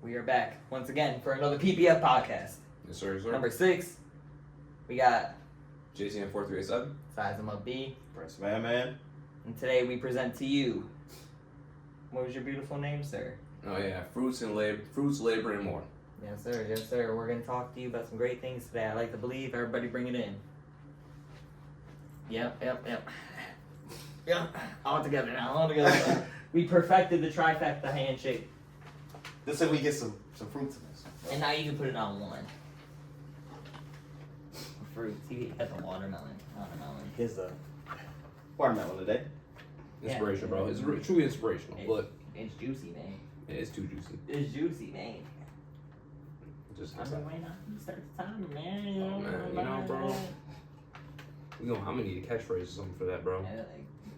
We are back once again for another PPF Podcast. Yes, sir, Number 6, we got JCM4387. Size 'em Up B. Prince Man. And today we present to you, what was your beautiful name, sir? Oh yeah, fruits, labor, and more. Yes, sir. Yes, sir. We're going to talk to you about some great things today. I like to believe. Everybody bring it in. Yep. Yep. All together now. We perfected the trifecta handshake. Let's say we get some fruits in this. And now you can put it on one. Fruits. You got the watermelon. Here's the watermelon today. Inspiration, bro. It's truly inspirational, but it's juicy, man. yeah, it's too juicy. It's juicy, man. Just I've been waiting on you to start the time, man. You know, bro. You know, I'm gonna need a catchphrase or something for that, bro. Yeah,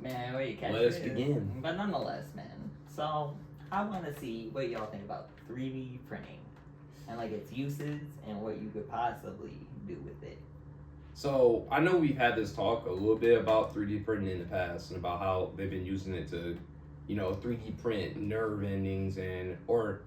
man, what you catch? Let us begin. But nonetheless, man. So I want to see what y'all think about 3D printing and like its uses and what you could possibly do with it. So I know we've had this talk a little bit about 3D printing in the past and about how they've been using it to, 3D print nerve endings or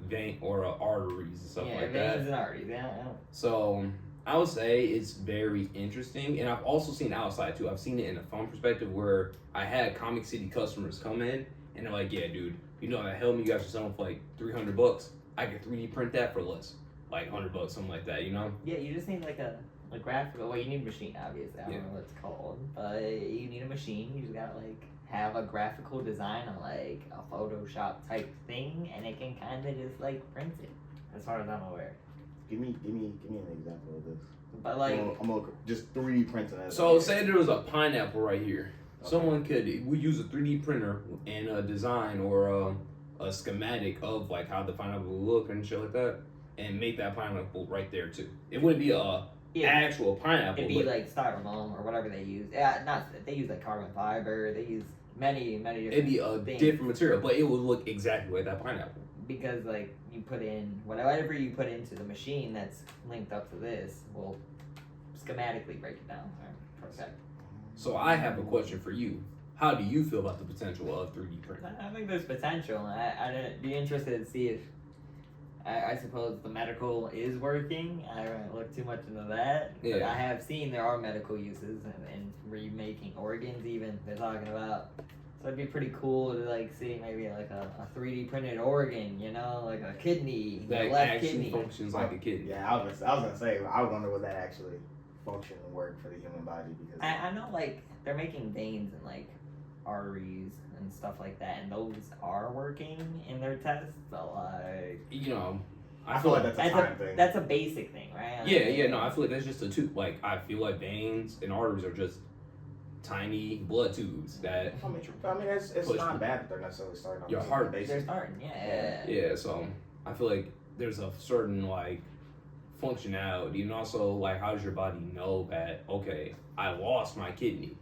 arteries and stuff like that. Veins and arteries. Yeah. So I would say it's very interesting, and I've also seen outside too. I've seen it in a fun perspective where I had Comic City customers come in and they're like, "Yeah, dude, that helmet you guys are selling for like $300. I could 3D print that for less, like $100, something like that." Yeah, you just need like a graphical. Well, you need a machine, obviously. I don't know what it's called, but you need a machine. You just gotta have a graphical design on like a Photoshop type thing, and it can kind of just print it. As far as I'm aware. Give me an example of this. But I'm gonna just 3D printing that. So say there was a pineapple right here. Okay. Someone we use a 3D printer and a design or a schematic of how the pineapple would look and shit like that, and make that pineapple right there too. It wouldn't be actual pineapple. It'd be like styrofoam or whatever they use. Yeah, they use carbon fiber. They use many different. It'd be a things. different material, but it would look exactly like that pineapple. Because you put in whatever you put into the machine that's linked up to this will schematically break it down. Perfect. So I have a question for you. How do you feel about the potential of 3D printing? I think there's potential. I'd be interested to see if I suppose the medical is working. I haven't looked too much into that. Yeah. But I have seen there are medical uses and remaking organs even they're talking about. So it'd be pretty cool to see maybe a 3D printed organ, like a kidney, That left actually kidney. functions like a kidney. Yeah, I was gonna say. I wonder would that actually function and work for the human body because I know they're making veins and arteries and stuff like that, and those are working in their tests. But I feel like that's a time thing. That's a basic thing, right? I feel like that's just a tube. I feel like veins and arteries are just tiny blood tubes that. I mean, it's not bad that they're necessarily starting on your heart. They're starting, yeah. Yeah, so I feel like there's a certain functionality, and also how does your body know that I lost my kidney?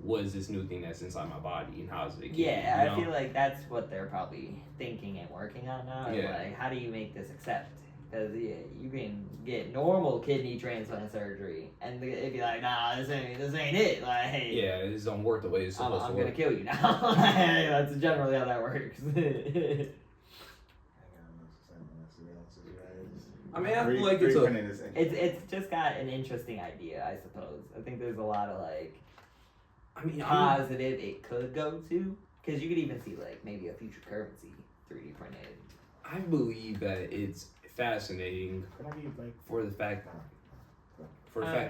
What is this new thing that's inside my body, and how is it? I feel like that's what they're probably thinking and working on now. Yeah. How do you make this accept? Because you can get normal kidney transplant surgery, and it'd be nah, this ain't it. Yeah, this don't work the way it's supposed to I'm work. gonna kill you now. That's generally how that works. I mean, I feel like it's just got an interesting idea, I suppose. I think there's a lot of positive it could go to, because you could even see maybe a future currency 3D printed. I believe that it's fascinating for the fact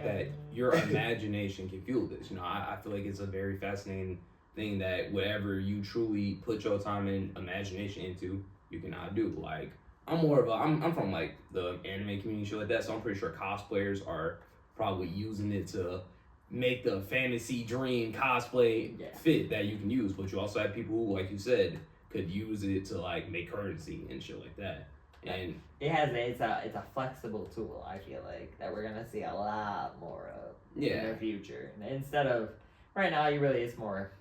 that your imagination can fuel this. I feel like it's a very fascinating thing that whatever you truly put your time and imagination into, you cannot do. I'm from the anime community, shit like that, so I'm pretty sure cosplayers are probably using it to make the fantasy dream cosplay fit that you can use. But you also have people who, like you said, could use it to make currency and shit like that. And it's a flexible tool, I feel like, that we're gonna see a lot more of in the future. Instead of right now, it's more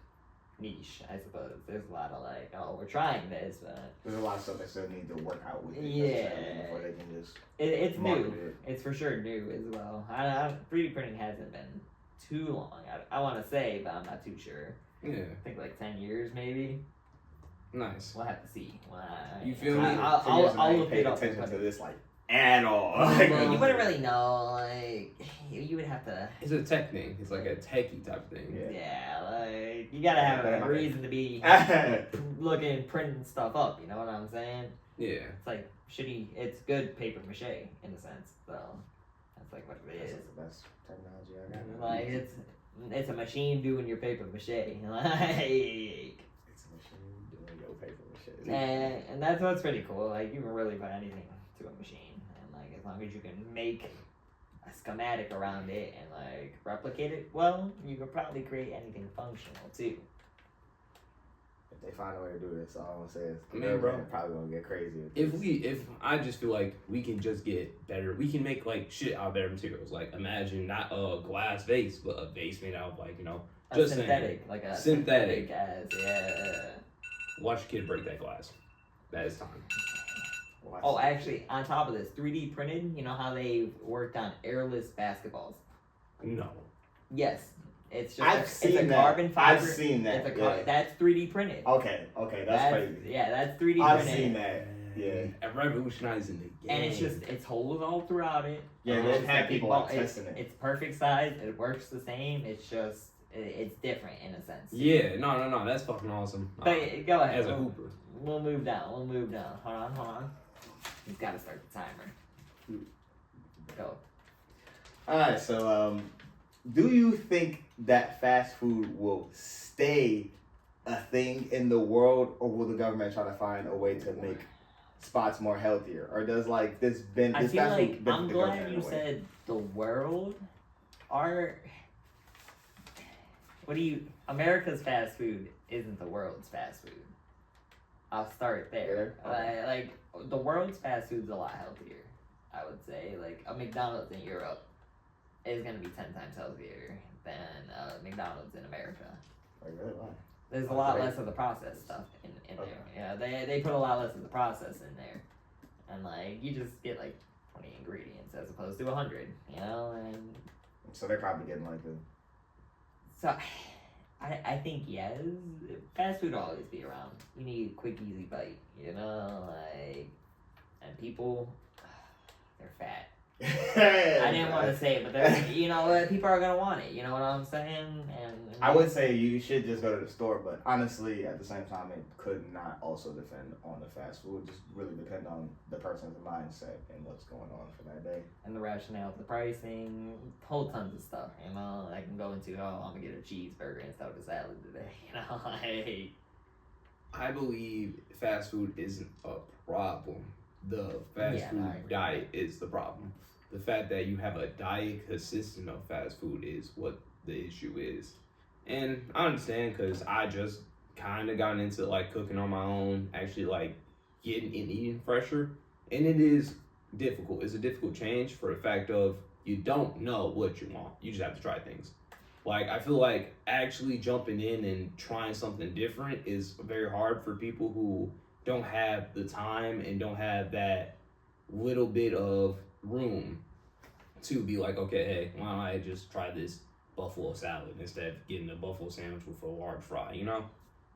niche, I suppose. There's a lot of we're trying this, but there's a lot of stuff they still need to work out with. Yeah, before they can just. It's new. It's for sure new as well. 3D printing hasn't been too long. I want to say, but I'm not too sure. Yeah. I think 10 years maybe. Nice. We'll have to see. You feel me? I'll look pay it up. attention to this like at all. You wouldn't really know. Like you would have to. It's a tech thing. It's like a techie type of thing. Yeah, like you gotta have a reason to be looking, printing stuff up. You know what I'm saying? Yeah. It's like shitty. It's good paper mache in a sense. So that's like what it is. That's the best technology I got. Like it's a machine doing your paper mache. Like. And that's what's pretty cool. Like you can really put anything to a machine, and like as long as you can make a schematic around it and like replicate it well, you could probably create anything functional too. If they find a way to do this, all I'm gonna say is, bro, probably gonna get crazy. If I just feel like we can just get better, we can make like shit out of better materials. Like imagine not a glass vase, but a vase made out of like just synthetic, like a synthetic as Watch your kid break that glass. That is time. Oh, actually, on top of this, 3D printed, you know how they worked on airless basketballs? No. Yes. It's just it's a carbon fiber. I've seen that. That's 3D printed. Okay, that's crazy. Yeah, that's 3D printed. I've seen that. Yeah. And revolutionizing the game. And it's holes all throughout it. Yeah, they've had people testing it. It's perfect size. It works the same. It's just it's different in a sense. Yeah, no, that's fucking awesome. But go ahead. As a hooper. We'll move down. Hold on. He's got to start the timer. Go. Alright, so do you think that fast food will stay a thing in the world, or will the government try to find a way to make spots more healthier? Or does like this been this I feel fast like food I'm glad you said the world. America's fast food isn't the world's fast food. I'll start there. Yeah. Like the world's fast food's a lot healthier, I would say. Like a McDonald's in Europe is gonna be 10 times healthier than McDonald's in America. Like, really? Why? There's a lot less of the processed stuff in there. Yeah, they put a lot less of the process in there, and like you just get like 20 ingredients as opposed to 100. You know, and so they're probably getting like the. So, I think yes, fast food will always be around. You need a quick, easy bite, you know, like, and people, they're fat. I didn't want to say it, but they're, people are gonna want it. You know what I'm saying? And I would say you should just go to the store, but honestly, at the same time, it could not also depend on the fast food. Just really depend on the person's mindset and what's going on for that day. And the rationale of the pricing, whole tons of stuff. You know, I can go into I'm gonna get a cheeseburger instead of a salad today. You know, like. I believe fast food isn't a problem. The fast food diet is the problem. The fact that you have a diet consistent of fast food is what the issue is. And I understand because I just kind of gotten into like cooking on my own, actually like getting and eating fresher. And it is difficult. It's a difficult change for the fact of you don't know what you want. You just have to try things. Like, I feel like actually jumping in and trying something different is very hard for people who don't have the time and don't have that little bit of room to be like, okay, hey, why don't I just try this buffalo salad instead of getting a buffalo sandwich with a large fry, you know?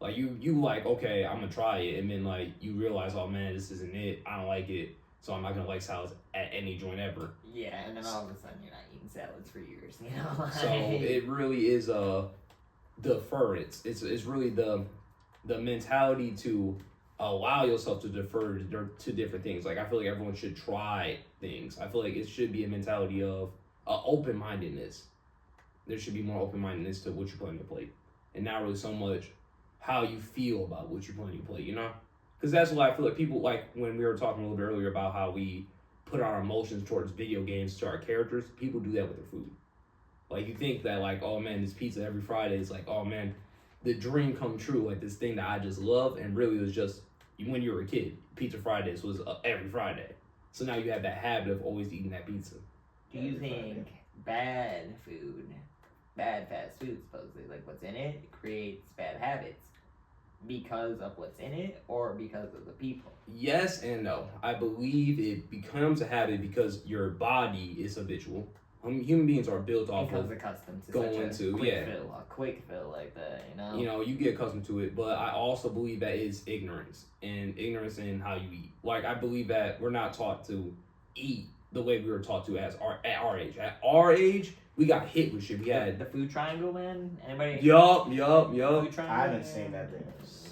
Like, you like, okay, I'm gonna try it, and then, like, you realize, oh, man, this isn't it, I don't like it, so I'm not gonna like salads at any joint ever. Yeah, and then all of a sudden you're not eating salads for years, you know? So, it really is a deference. It's really the mentality to allow yourself to defer to different things. Like, I feel like everyone should try things. I feel like it should be a mentality of open-mindedness. There should be more open-mindedness to what you put on your plate, and not really so much how you feel about what you put on your plate, you know? Because that's why I feel like people, like when we were talking a little bit earlier about how we put our emotions towards video games to our characters, people do that with their food. Like, you think that, like, oh man, this pizza every Friday is like, oh man, the dream come true, like this thing that I just love, and really it was just when you were a kid, Pizza Fridays was every Friday. So now you have that habit of always eating that pizza. Do you think bad fast food, supposedly, like what's in it, creates bad habits because of what's in it or because of the people? Yes and no. I believe it becomes a habit because your body is habitual, human beings are built off becomes of accustomed to going such a to, quick yeah. fill, a quick fill like that, you know? You know, you get accustomed to it, but I also believe that it's ignorance in how you eat. Like, I believe that we're not taught to eat the way we were taught to at our age. At our age, we got hit with shit. We had the food triangle, man. Anybody? Yup. Food triangle? I haven't seen that thing.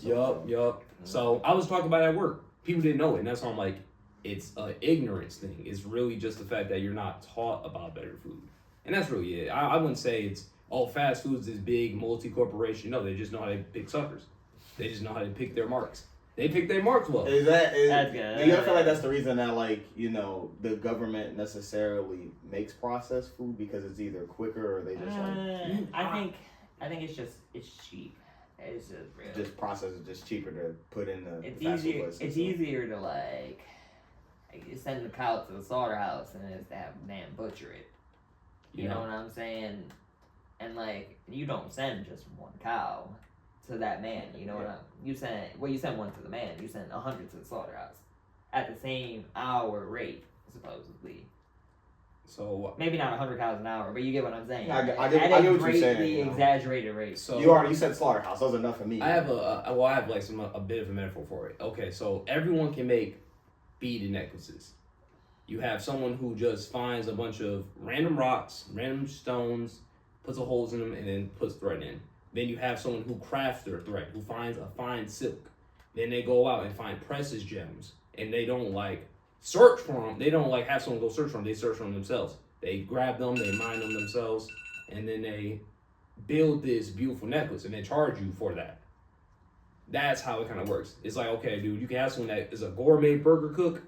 Yup. So I was talking about it at work. People didn't know it, and that's why I'm like, it's an ignorance thing. It's really just the fact that you're not taught about better food, and that's really it. I wouldn't say it's fast food's this big multi-corporation. No, they just know how to pick suckers. They just know how to pick their marks. They pick their marks well. That's good. Do you ever feel like that's the reason that, like, you know, the government necessarily makes processed food because it's either quicker or they just I think it's cheap. It's just real. just process is just cheaper to put in the It's fast food easier. places. It's easier to like you send the cow to the slaughterhouse than it is to have them butcher it. You know what I'm saying? And like you don't send just one cow to that man. You know what you send? Well, you send one to the man. You send 100 to the slaughterhouse at the same hour rate, supposedly. So maybe not 100 cows an hour, but you get what I'm saying. I get at what a you're greatly saying. You know? exaggerated rate. So you said slaughterhouse. That was enough for me. I have like a bit of a metaphor for it. Okay, so everyone can make beaded necklaces. You have someone who just finds a bunch of random rocks, random stones, puts the holes in them, and then puts thread in. Then you have someone who crafts their thread, who finds a fine silk. Then they go out and find precious gems, and they don't like search for them. They don't like have someone go search for them. They search for them themselves. They grab them, they mine them themselves, and then they build this beautiful necklace, and they charge you for that. That's how it kind of works. It's like, okay, dude, you can have someone that is a gourmet burger cook,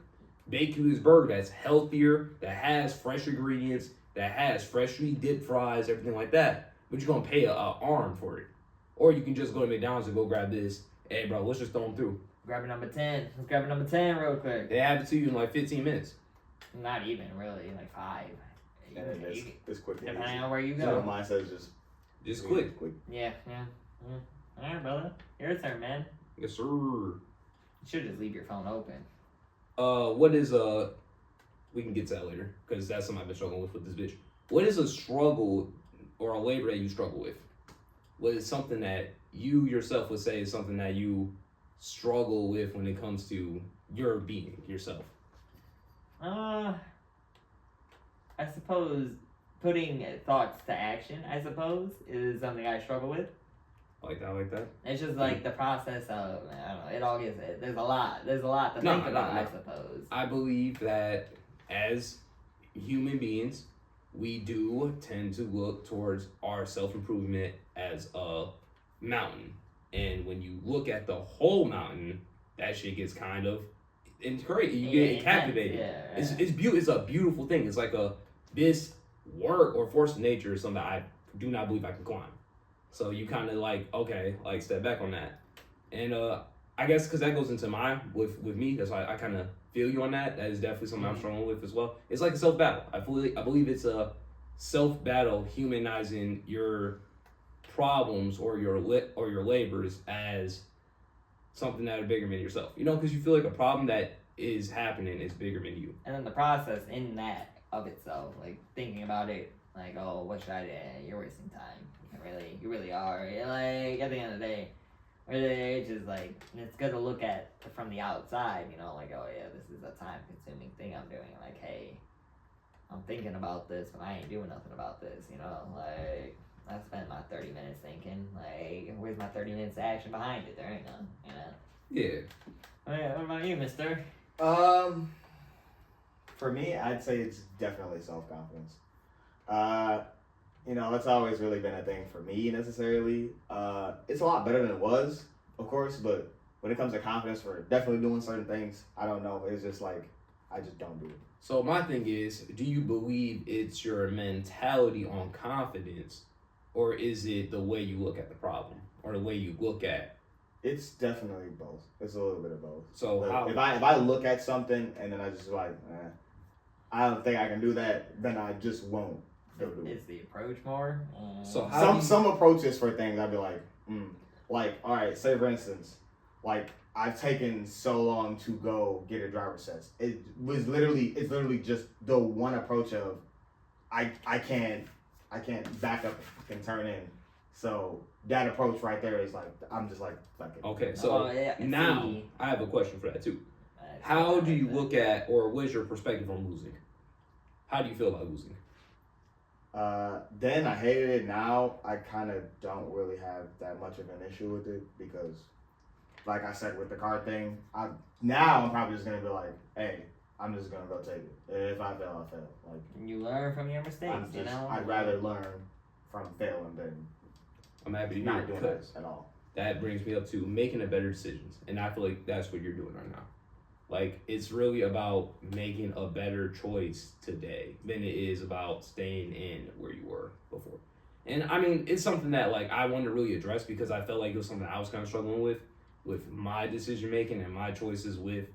bake you this burger that's healthier, that has fresh ingredients, that has freshly dipped fries, everything like that. But you're gonna pay an arm for it. Or you can just go to McDonald's and go grab this. Hey, bro, let's just throw them through. Grab a number 10. Let's grab a number 10 real quick. They have it to you in like 15 minutes. Not even, really. Like 5. And it's quick. Depending on where you So go. mine says just quick. Yeah. Alright, brother. Your turn, man. Yes, sir. You should just leave your phone open. What is we can get to that later, because that's something I've been struggling with this bitch. What is a struggle or a labor that you struggle with? What is something that you yourself would say is something that you struggle with when it comes to your being, yourself? I suppose putting thoughts to action, I suppose, is something I struggle with. Like that? It's just like the process of, I don't know, it all gets, there's a lot to think about, I suppose. I believe that as human beings, we do tend to look towards our self-improvement as a mountain. And when you look at the whole mountain, that shit gets kind of, it's great. You get captivated. Yeah. It's a beautiful thing. It's like this work or force of nature is something I do not believe I can climb. So you kind of like, okay, like step back on that. And I guess because that goes into mine with me, that's why I kind of feel you on that. That is definitely something I'm struggling with as well. It's like a self-battle. I believe it's a self-battle, humanizing your problems or your labors as something that are bigger than yourself. You know, because you feel like a problem that is happening is bigger than you. And then the process in that of itself, like thinking about it, like, oh, what should I do? You're wasting time. You really are. You're like, at the end of the day, really, it's just like, it's good to look at from the outside, you know, like, oh yeah, this is a time-consuming thing I'm doing. Like, hey, I'm thinking about this, but I ain't doing nothing about this, you know, like, I spent my 30 minutes thinking, like, where's my 30 minutes of action behind it? There ain't none, you know? Yeah. What about you, mister? For me, I'd say it's definitely self-confidence. You know, that's always really been a thing for me necessarily. It's a lot better than it was, of course, but when it comes to confidence for definitely doing certain things, I don't know. It's just like, I just don't do it. So my thing is, do you believe it's your mentality on confidence, or is it the way you look at the problem, or the way you look at? It's definitely both. It's a little bit of both. So if I look at something and then I just like, I don't think I can do that, then I just won't. Is the approach more? So some approaches for things I'd be like, all right, say for instance, like I've taken so long to go get a driver's test. It's literally just the one approach of I can't back up and turn in. So that approach right there is like I'm just like fuck it. Okay, so now I have a question for that too. How do you look at, or what is your perspective on losing? How do you feel about losing? Then I hated it. Now I kind of don't really have that much of an issue with it because, like I said with the card thing, I'm probably just gonna be like, hey, I'm just gonna go take it. If I fail, I fail. Like you learn from your mistakes. You know, I'd rather learn from failing than I'm happy to not doing this at all. That brings me up to making a better decisions, and I feel like that's what you're doing right now. Like, it's really about making a better choice today than it is about staying in where you were before. And I mean, it's something that like I wanted to really address because I felt like it was something I was kind of struggling with my decision making and my choices with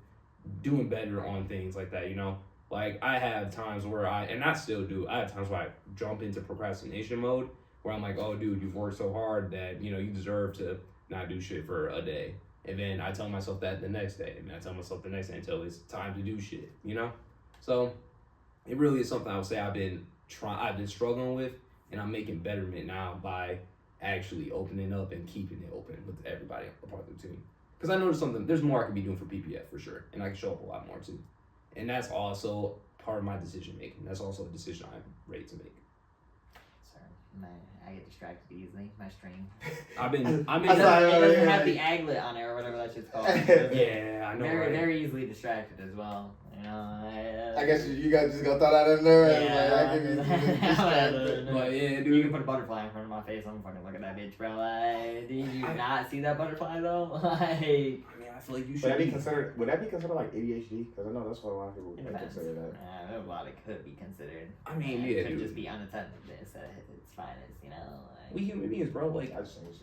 doing better on things like that, you know? Like, I have times where I still do, I have times where I jump into procrastination mode where I'm like, oh, dude, you've worked so hard that, you know, you deserve to not do shit for a day. And then I tell myself that the next day, and then I tell myself the next day until it's time to do shit, you know? So it really is something I would say I've been struggling with, and I'm making betterment now by actually opening up and keeping it open with everybody a part of the team. Because I know there's more I could be doing for PPF for sure, and I can show up a lot more too. And that's also part of my decision making. That's also a decision I'm ready to make. Man, I get distracted easily. My stream. It doesn't have the aglet on it or whatever that shit's called. Yeah, I know. Very, very easily distracted as well. You know. I guess you guys just gonna throw that in there. Yeah, And like, I give you distracted. But yeah, dude. You can put a butterfly in front of my face. I'm fucking look at that bitch, bro. Like, did you not see that butterfly though? Like, I mean, I feel like you should. Would that be considered like ADHD? Because I know that's what a lot of people consider that. A lot of could be considered. I mean, it yeah, could dude. just be unattended. It's finest, you know. Like, We human beings, bro. Like,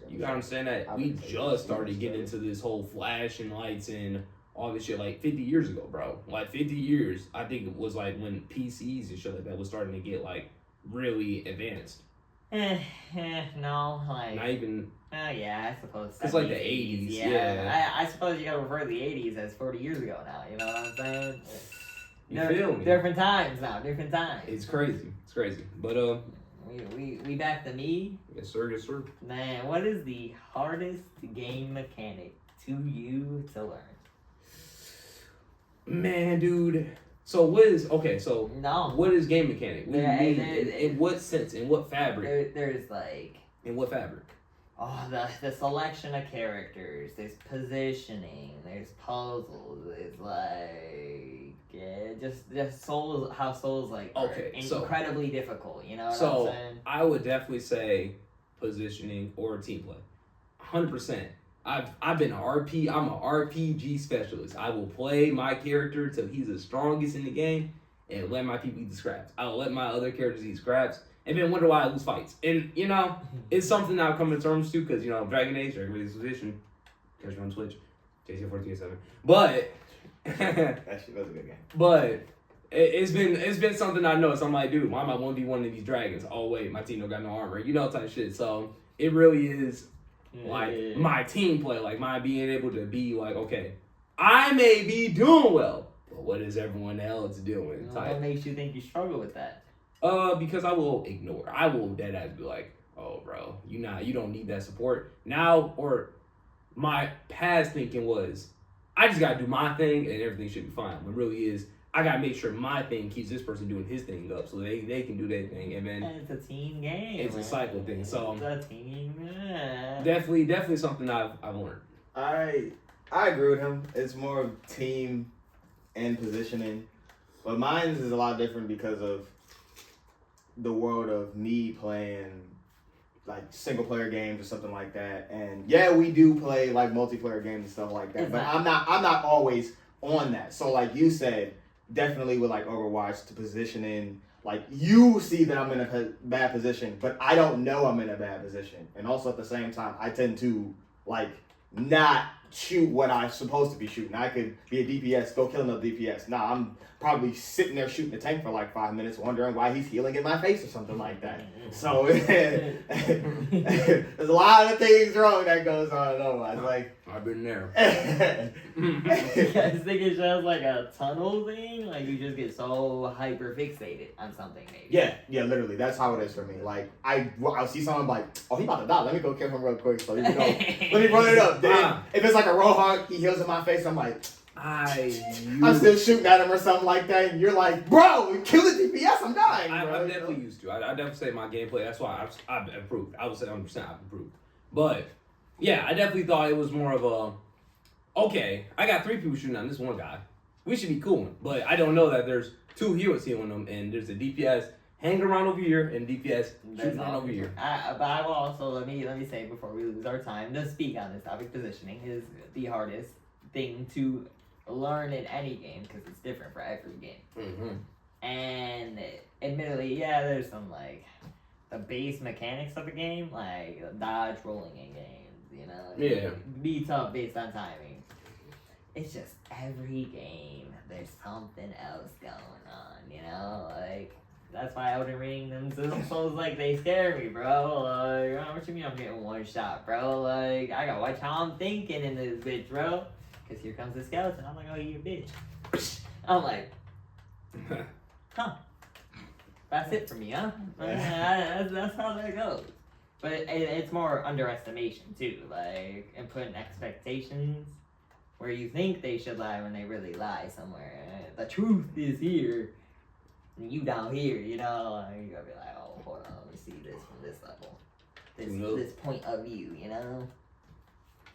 you gotta understand that we just started getting into this whole flashing lights and all this shit like 50 years ago, bro. Like 50 years, I think it was like when PCs and shit like that was starting to get like really advanced. No, like not even. Yeah, I suppose. It's like the 80s. Yeah. I suppose you gotta refer to the 80s as 40 years ago now. You know what I'm saying? You feel me? Different times now. Different times. It's crazy. But we back to me. Yes, sir. Yes, sir. Man, what is the hardest game mechanic to you to learn? Man, dude. So what is no? What is game mechanic? What do you mean? In what sense? In what fabric? There's like. In what fabric? Oh, the selection of characters. There's positioning. There's puzzles. It's like just Souls. How Souls like incredibly difficult. You know what I'm saying? I would definitely say positioning or team play. 100%. I've been RP. I'm an RPG specialist. I will play my character till he's the strongest in the game, and let my people eat the scraps. I'll let my other characters eat scraps, and then wonder why I lose fights. And you know, it's something I've come to terms to because you know, Dragon Age, Position, catch me on Twitch, JC437. But that shit was a good game. But it's been something I noticed. I'm like, dude, why am I 1v1 one of these dragons? Oh wait, my team don't got no armor. You know, type shit. So it really is. Like my team play, like my being able to be like, okay, I may be doing well, but what is everyone else doing? What makes you think you struggle with that? Because I will ignore. I will deadass be like, oh, bro, you don't need that support now. Or my past thinking was, I just gotta do my thing and everything should be fine. But really is, I gotta make sure my thing keeps this person doing his thing up so they can do their thing, and then it's a team game. It's a cycle thing. So it's a team. Definitely something I've learned. I agree with him. It's more of team and positioning, but mine is a lot different because of the world of me playing like single player games or something like that. And yeah, we do play like multiplayer games and stuff like that, but I'm not always on that. So like you said, definitely with like Overwatch to positioning, like you see that I'm in a bad position, but I don't know I'm in a bad position. And also at the same time, I tend to like not shoot what I'm supposed to be shooting. I could be a DPS, go kill another DPS. Nah, I'm probably sitting there shooting the tank for like 5 minutes, wondering why he's healing in my face or something like that. So there's a lot of things wrong that goes on. Otherwise, like I've been there. You guys think it's just like a tunnel thing? Like you just get so hyper fixated on something, maybe? yeah, literally. That's how it is for me. Like I'll see someone like, oh, he about to die. Let me go kill him real quick. So let me run it up. Then if it's like a Roadhog, he heals in my face. I'm like, I'm still shooting at him or something like that, and you're like, bro, kill the DPS, I'm dying. I'm definitely used to. I definitely say my gameplay. That's why I've improved. I would say 100% I've improved. But yeah, I definitely thought it was more of a, okay, I got 3 people shooting on this one guy. We should be cool. But I don't know that there's 2 heroes healing them, and there's a DPS hanging around over here and DPS shooting around over here. But I will also let me say before we lose our time to speak on this topic. Positioning is the hardest thing to learn in any game because it's different for every game. Mm-hmm. And admittedly, yeah, there's some like the base mechanics of the game, like dodge rolling in games, you know. Yeah. Be tough based on timing. It's just every game there's something else going on, you know. Like that's why Elden Ring them souls like they scare me, bro. Like what you mean I'm getting one shot, bro? Like I gotta watch how I'm thinking in this bitch, bro. Cause here comes the skeleton. I'm like, oh, you a bitch. I'm like, huh. That's it for me, huh? That's how that goes. But it's more underestimation too, like, and putting expectations where you think they should lie when they really lie somewhere. The truth is here, and you down here, you know. You gotta be like, oh, hold on, let me see this from this level, this point of view, you know.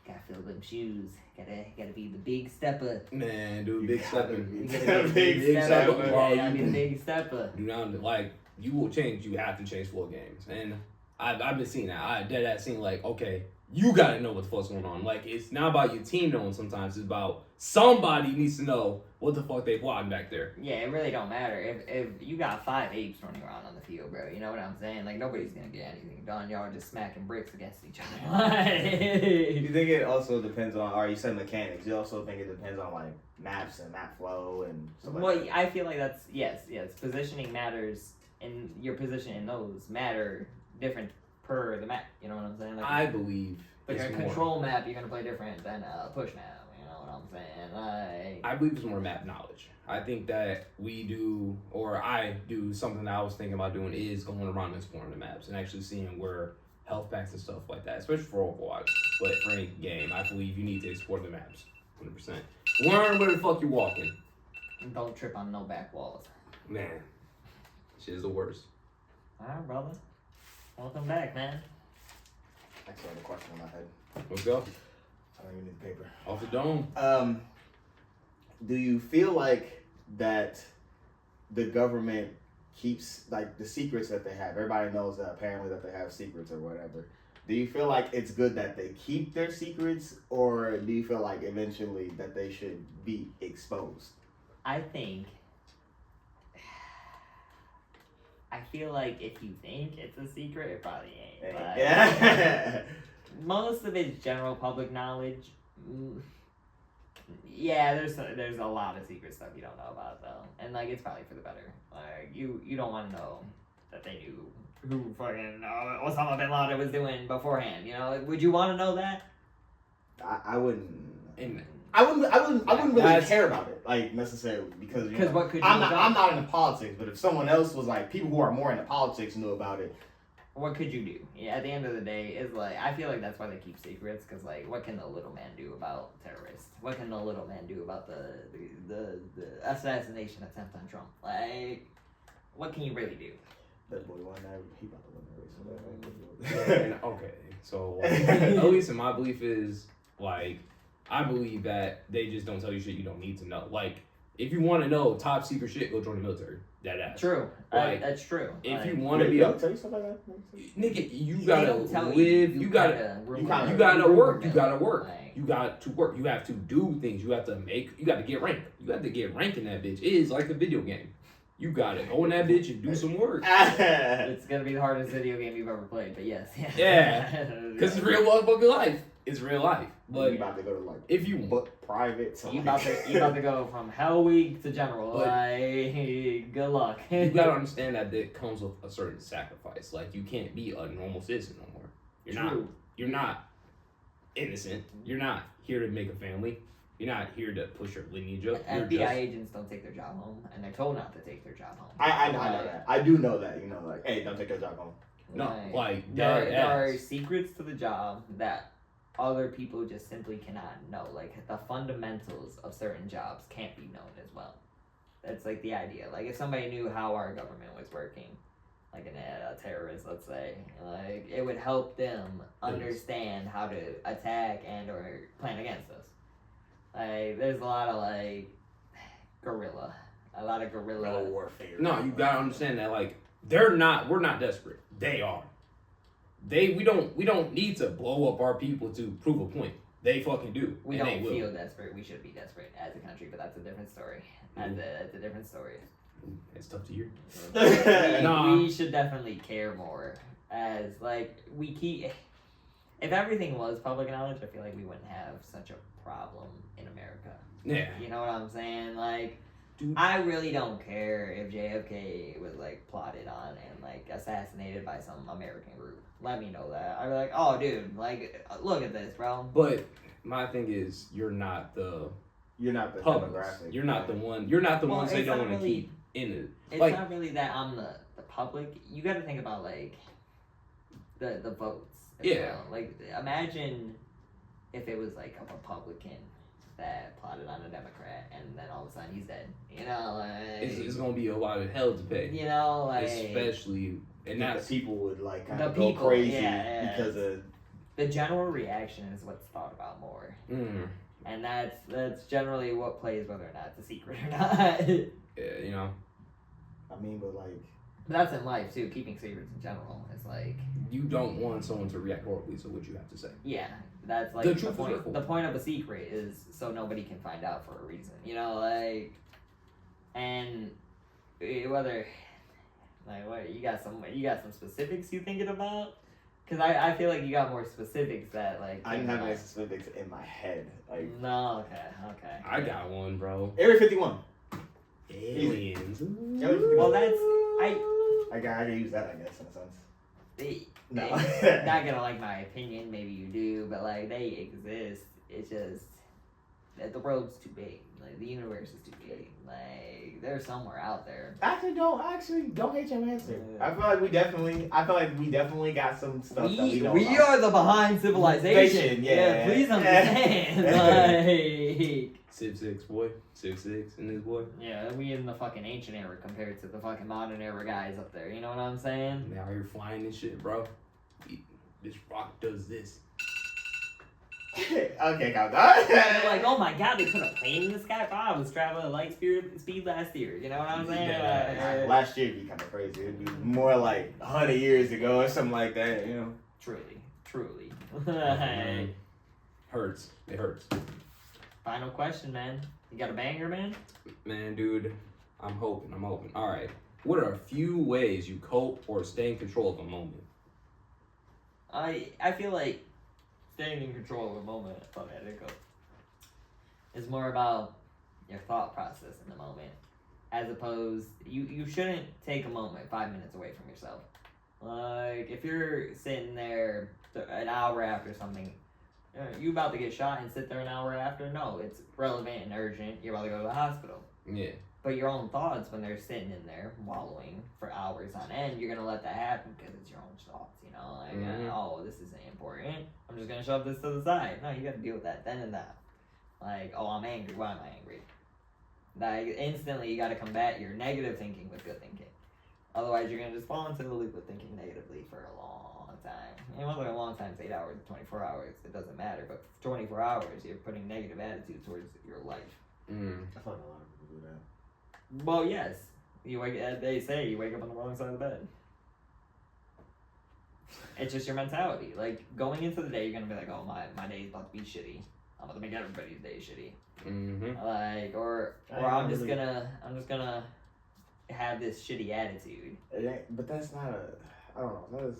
Gotta fill them shoes. Gotta be the big stepper. Man, dude, big stepper. Big stepper. Yeah, be the big stepper. Do not like you will change. You have to change full games, and I've been seeing that. I did that scene like, okay, you gotta know what the fuck's going on. Like it's not about your team knowing. Sometimes it's about somebody needs to know what the fuck they plotting back there. Yeah, it really don't matter if you got 5 apes running around on the field, bro. You know what I'm saying? Like nobody's gonna get anything done. Y'all are just smacking bricks against each other. You think it also depends on, or you said mechanics? You also think it depends on like maps and map flow and stuff like that? I feel like that's yes. Positioning matters, and your position in those matter different per the map. You know what I'm saying? Like, I believe. Like a control map, you're gonna play different than a push map. You know what I'm saying? Like, I believe it's more map knowledge. I think that we do, or I do, something that I was thinking about doing is going around and exploring the maps and actually seeing where health packs and stuff like that, especially for Overwatch. But for any game, I believe you need to explore the maps, 100%. Learn where the fuck you're walking. and don't trip on no back walls. Man, shit is the worst. Alright, brother. Welcome back, man. Actually, I have a question in my head. Let's go. I don't even need the paper. Off the dome. Do you feel like that the government keeps like the secrets that they have? Everybody knows that apparently that they have secrets or whatever. Do you feel like it's good that they keep their secrets, or do you feel like eventually that they should be exposed? I feel like if you think it's a secret, it probably ain't. But Yeah. most of it's general public knowledge. Yeah, there's a lot of secret stuff you don't know about though, and like it's probably for the better. Like you don't want to know that they knew who fucking Osama bin Laden was doing beforehand. You know, like, would you want to know that? I wouldn't. And I wouldn't really care about it, like necessarily, because what could you I'm have not done? into politics, but if someone else was like people who are more into politics knew about it, What could you do? Yeah, at the end of the day, it's like I feel like that's why they keep secrets, because like, what can the little man do about terrorists? What can the little man do about the assassination attempt on Trump? Like, what can you really do? that boy won that, he about to win the race. and, okay, so at least in my belief is like I believe that they just don't tell you shit you don't need to know. Like if you want to know top secret shit, go join the military. That ass. True. Like, that's true. If like, you want to be a tell you something like that, nigga, you they gotta don't tell live. You gotta work. You gotta work. Like, You got to work. You have to do things. You have to make. You got to get rank. You got to get rank in that bitch. It is like a video game. You gotta go in that bitch and do some work. it's gonna be the hardest video game you've ever played, but yes. Yeah. Cause it's real motherfucking life. it's real life. But you about to go to like if you private, so you about to go from Hell Week to General. Like, good luck. You gotta understand that it comes with a certain sacrifice. Like, you can't be a normal citizen no more. You're not innocent. You're not here to make a family. You're not here to push your lineage up. FBI agents don't take their job home, and they're told not to take their job home. I know that. I do know that. You know, like, hey, don't take your job home. No, like there are secrets to the job that other people just simply cannot know. Like, the fundamentals of certain jobs can't be known as well. That's like the idea. Like, if somebody knew how our government was working, like a terrorist, let's say, like, it would help them understand how to attack and or plan against us. Like, there's a lot of like guerrilla warfare. No, you gotta understand that, like, we're not desperate. They are. We don't need to blow up our people to prove a point. They fucking do. We don't feel desperate. We should be desperate as a country, but that's a different story. That's a different story. It's tough to hear. We should definitely care more. As like if everything was public knowledge, I feel like we wouldn't have such a problem in America. Yeah. You know what I'm saying? Like, dude, I really don't care if JFK was like plotted on and like assassinated by some American group. Let me know that. I'd be like, oh, dude, like, look at this, bro. But my thing is, you're not the demographic. You're not the one. You're not the ones they don't want to keep in it. It's like, not really that I'm the public. You got to think about like the votes. Yeah. Well. Like, imagine if it was like a Republican that plotted on a Democrat, and then all of a sudden he's dead. You know, like, it's gonna be a lot of hell to pay. You know, like, especially, and that's the people would like kind of go crazy because of the general reaction is what's thought about more, and that's generally what plays whether or not it's a secret or not. Yeah, you know. I mean, but like. But that's in life too. Keeping secrets in general is like you don't want someone to react horribly to what you have to say. Yeah, that's like the point. The point of a secret is so nobody can find out for a reason. You know, like, and whether like what you got some specifics you thinking about? Because I feel like you got more specifics that like I didn't have any specifics in my head. Like no, okay. I got one, bro. Area 51. Aliens. Well, that's I can use that, I guess, in a sense. No. Not gonna like my opinion, maybe you do, but like they exist. It's just that the world's too big. Like the universe is too big. Like they're somewhere out there. Actually don't hate your answer. I feel like we definitely got some stuff that we don't know. We are the behind civilization. Yeah. Please understand. Like 6'6", boy. 6'6", and this boy. Yeah, we in the fucking ancient era compared to the fucking modern era guys up there. You know what I'm saying? Now you're flying and shit, bro. This rock does this. Okay, calm down. They're like, oh my god, they put a plane in the sky. Oh, I was traveling at light speed last year. You know what I'm saying? Yeah, last year would be kind of crazy. It'd be more like 100 years ago or something like that. You know. Truly. Hurts. It hurts. Final question, man. You got a banger, man? Man, dude, I'm hoping. All right. What are a few ways you cope or stay in control of a moment? I feel like staying in control of a moment, is more about your thought process in the moment. As opposed, you shouldn't take a moment 5 minutes away from yourself. Like, if you're sitting there an hour after something, you about to get shot and sit there an hour after? No, it's relevant and urgent. You're about to go to the hospital. Yeah. But your own thoughts, when they're sitting in there wallowing for hours on end, you're gonna let that happen because it's your own thoughts, you know? Like, oh, this isn't important. I'm just gonna shove this to the side. No, you gotta deal with that then and now. Like, oh, I'm angry. Why am I angry? Like, instantly you gotta combat your negative thinking with good thinking. Otherwise, you're gonna just fall into the loop of thinking negatively for a long time. And whether a long time is 8 hours, 24 hours, it doesn't matter. But for 24 hours, you're putting negative attitude towards your life. I feel like a lot of people do that. Well, yes. They say you wake up on the wrong side of the bed. It's just your mentality. Like, going into the day, you're gonna be like, oh, my day's about to be shitty. I'm about to make everybody's day shitty. Like, or I'm just gonna have this shitty attitude. But that's not I don't know.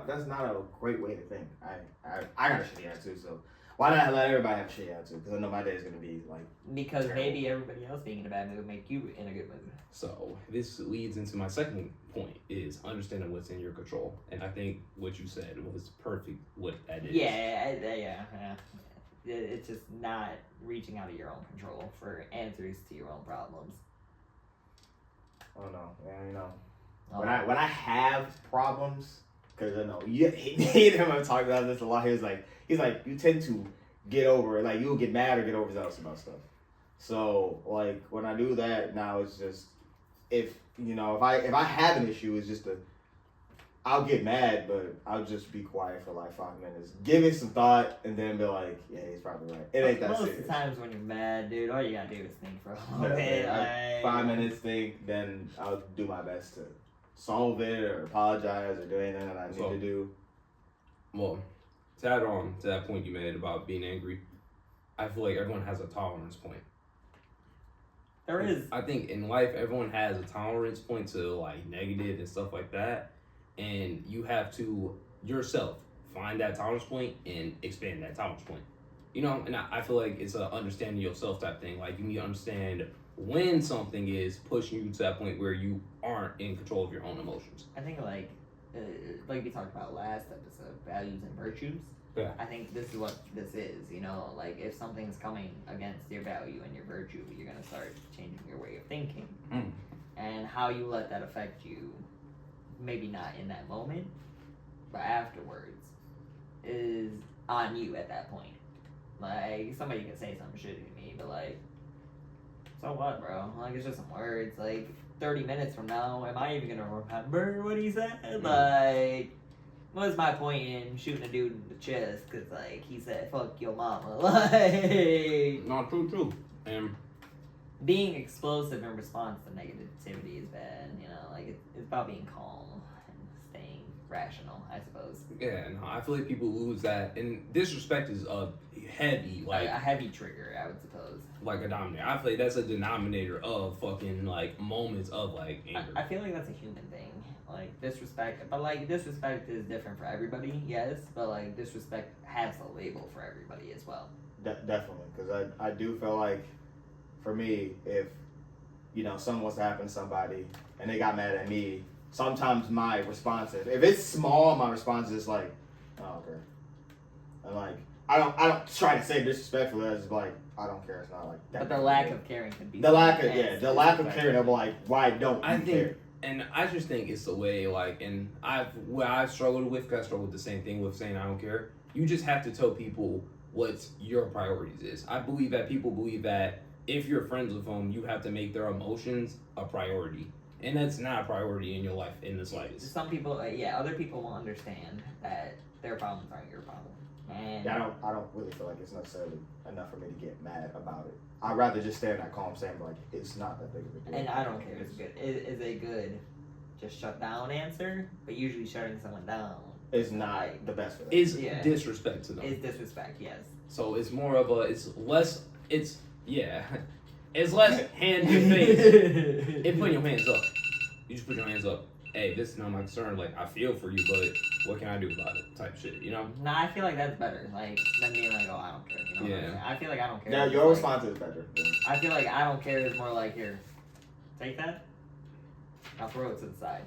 That's not a great way to think. I got a shitty attitude, so why not let everybody have a shitty attitude? Because I know my day is gonna be like. Because terrible. maybe everybody else being in a bad mood make you in a good mood. So this leads into my second point: is understanding what's in your control. And I think what you said was perfect. What that is. Yeah. It's just not reaching out of your own control for answers to your own problems. I don't know. Yeah, you know. When I have problems, because I know you and him have talked about this a lot. He's like you tend to get over it. Like you'll get mad or get overzealous about stuff. So like when I do that now, it's just if I have an issue, it's just I'll get mad, but I'll just be quiet for like 5 minutes, give it some thought, and then be like, yeah, he's probably right. It ain't that serious. Most of the times when you're mad, dude, all you gotta do is think for a little bit. 5 minutes think, then I'll do my best to solve it or apologize or do anything that I need to do. Well, to add on to that point you made about being angry, I feel like everyone has a tolerance point. There is. I think in life, everyone has a tolerance point to like negative and stuff like that. And you have to yourself find that tolerance point and expand that tolerance point. You know, and I feel like it's a understanding yourself type thing. Like you need to understand when something is pushing you to that point where you aren't in control of your own emotions. I think like we talked about last episode, values and virtues. Yeah. I think this is what this is, you know, like if something's coming against your value and your virtue, you're gonna start changing your way of thinking. And how you let that affect you, maybe not in that moment, but afterwards, is on you at that point. Like, somebody can say something shitty to me, but like, so what, bro? Like, it's just some words. Like, 30 minutes from now, am I even gonna remember what he said? Like, what's my point in shooting a dude in the chest? Cause like, he said, fuck your mama. Like, No, true. And being explosive in response to negativity is bad, you know? Like, it's about being calm and staying rational, I suppose. yeah, no, I feel like people lose that. And disrespect is a heavy, like a heavy trigger, I would suppose. Like a denominator. I feel like that's a denominator of fucking like moments of like anger. I feel like that's a human thing. Like disrespect, but like disrespect is different for everybody, yes, but like disrespect has a label for everybody as well. Definitely, because I do feel like, for me, if something was to happen to somebody and they got mad at me, sometimes my response is, if it's small, my response is like, I don't care. And like I don't try to say disrespectfully. I just like, I don't care. It's not like that. But the lack of caring can be the lack of caring. I'm like, why don't you care? And I just think it's the way, like, and I've struggled with, because I struggle with the same thing with saying I don't care. You just have to tell people what your priorities is. I believe that people believe that if you're friends with them, you have to make their emotions a priority. And that's not a priority in your life, in the slightest. Some people, other people will understand that their problems aren't your problem. And I don't really feel like it's necessarily enough for me to get mad about it. I'd rather just stay in that calm, saying like, it's not that big of a deal. And I don't care. It's good. It is a good, just shut down answer. But usually shutting someone down is not the best for them. Is disrespect to them. Is disrespect, yes. So it's more of a, it's less hand in face. It's putting your hands up. You just put your hands up. Hey, this is not my concern. Like, I feel for you, but what can I do about it? Type shit, you know? Nah, I feel like that's better. Like, than being like, oh, I don't care. You know what I'm saying? I feel like I don't care. Yeah, your response is better. I feel like I don't care is more like, here, take that. I'll throw it to the side.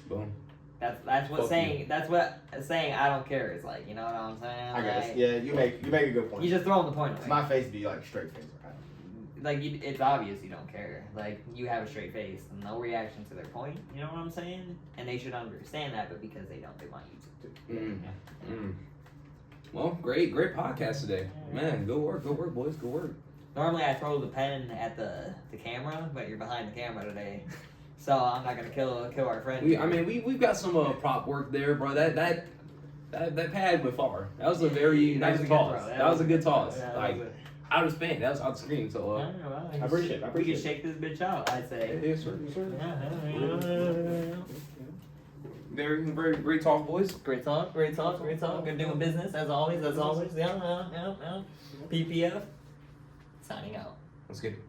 Boom. That's what saying I don't care is like. You know what I'm saying? I guess. Yeah, you make a good point. You just throwing the point away. My face be like straight face. Like, it's obvious you don't care. Like, you have a straight face and no reaction to their point. You know what I'm saying? And they should understand that, but because they don't, they want you to. Well, great podcast today. Man, good work, boys, good work. Normally I throw the pen at the camera, but you're behind the camera today. So I'm not going to kill our friend. We've got some prop work there, bro. That pad went far. That was a very nice toss. That was a good toss. I was fan. That was out the screen. So I appreciate it. We can shake this bitch out, I'd say. Yes, sir. Very great talk, boys. Great talk. Good doing business as always. Yeah. PPF. Signing out. Let's get it.